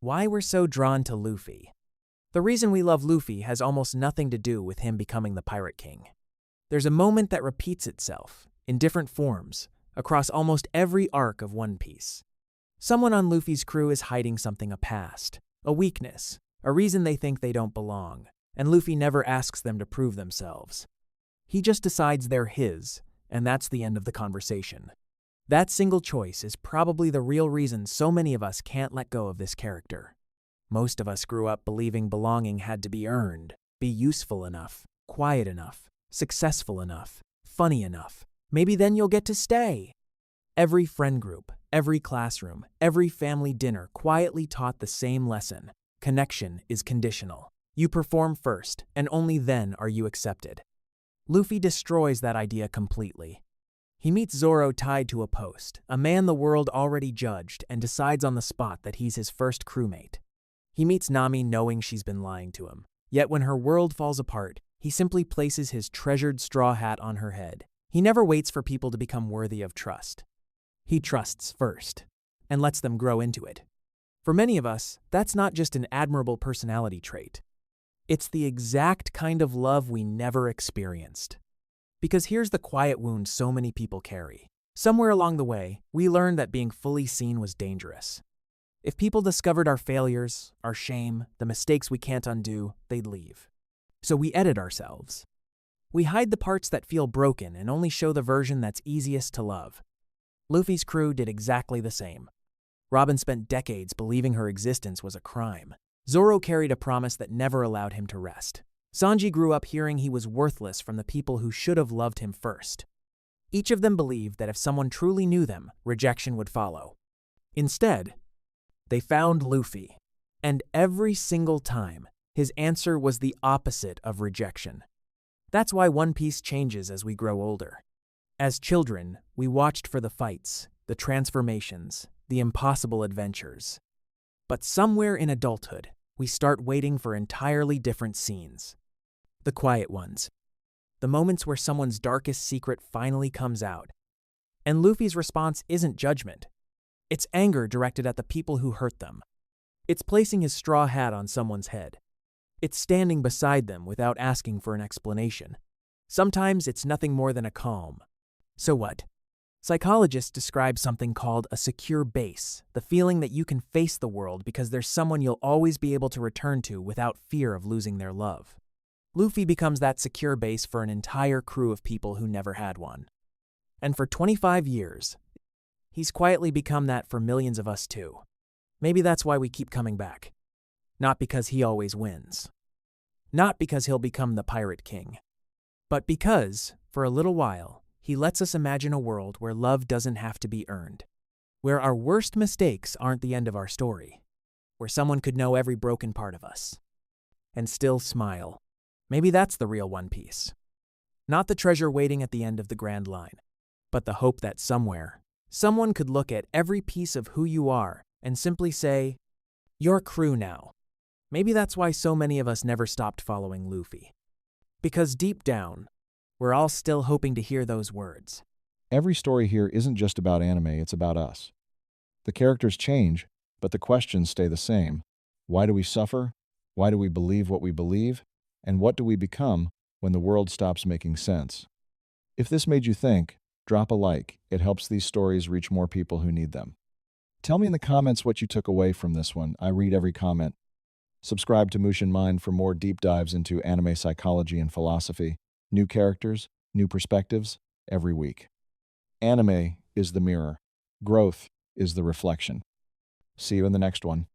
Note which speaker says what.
Speaker 1: Why we're so drawn to Luffy. The reason we love Luffy has almost nothing to do with him becoming the Pirate King. There's a moment that repeats itself, in different forms, across almost every arc of One Piece. Someone on Luffy's crew is hiding something, a past, a weakness, a reason they think they don't belong, and Luffy never asks them to prove themselves. He just decides they're his, and that's the end of the conversation. That single choice is probably the real reason so many of us can't let go of this character. Most of us grew up believing belonging had to be earned, be useful enough, quiet enough, successful enough, funny enough. Maybe then you'll get to stay. Every friend group, every classroom, every family dinner quietly taught the same lesson. Connection is conditional. You perform first, and only then are you accepted. Luffy destroys that idea completely. He meets Zoro tied to a post, a man the world already judged, and decides on the spot that he's his first crewmate. He meets Nami knowing she's been lying to him. Yet when her world falls apart, he simply places his treasured straw hat on her head. He never waits for people to become worthy of trust. He trusts first, and lets them grow into it. For many of us, that's not just an admirable personality trait. It's the exact kind of love we never experienced. Because here's the quiet wound so many people carry. Somewhere along the way, we learned that being fully seen was dangerous. If people discovered our failures, our shame, the mistakes we can't undo, they'd leave. So we edit ourselves. We hide the parts that feel broken and only show the version that's easiest to love. Luffy's crew did exactly the same. Robin spent decades believing her existence was a crime. Zoro carried a promise that never allowed him to rest. Sanji grew up hearing he was worthless from the people who should have loved him first. Each of them believed that if someone truly knew them, rejection would follow. Instead, they found Luffy. And every single time, his answer was the opposite of rejection. That's why One Piece changes as we grow older. As children, we watched for the fights, the transformations, the impossible adventures. But somewhere in adulthood, we start waiting for entirely different scenes. The quiet ones. The moments where someone's darkest secret finally comes out. And Luffy's response isn't judgment. It's anger directed at the people who hurt them. It's placing his straw hat on someone's head. It's standing beside them without asking for an explanation. Sometimes it's nothing more than a calm. So what? Psychologists describe something called a secure base, the feeling that you can face the world because there's someone you'll always be able to return to without fear of losing their love. Luffy becomes that secure base for an entire crew of people who never had one. And for 25 years, he's quietly become that for millions of us too. Maybe that's why we keep coming back. Not because he always wins. Not because he'll become the Pirate King. But because, for a little while, he lets us imagine a world where love doesn't have to be earned. Where our worst mistakes aren't the end of our story. Where someone could know every broken part of us. And still smile. Maybe that's the real One Piece. Not the treasure waiting at the end of the grand line. But the hope that somewhere, someone could look at every piece of who you are and simply say, "You're crew now." Maybe that's why so many of us never stopped following Luffy. Because deep down, we're all still hoping to hear those words.
Speaker 2: Every story here isn't just about anime, it's about us. The characters change, but the questions stay the same. Why do we suffer? Why do we believe what we believe? And what do we become when the world stops making sense? If this made you think, drop a like. It helps these stories reach more people who need them. Tell me in the comments what you took away from this one. I read every comment. Subscribe to Mushin Mind for more deep dives into anime psychology and philosophy. New characters, new perspectives, every week. Anime is the mirror. Growth is the reflection. See you in the next one.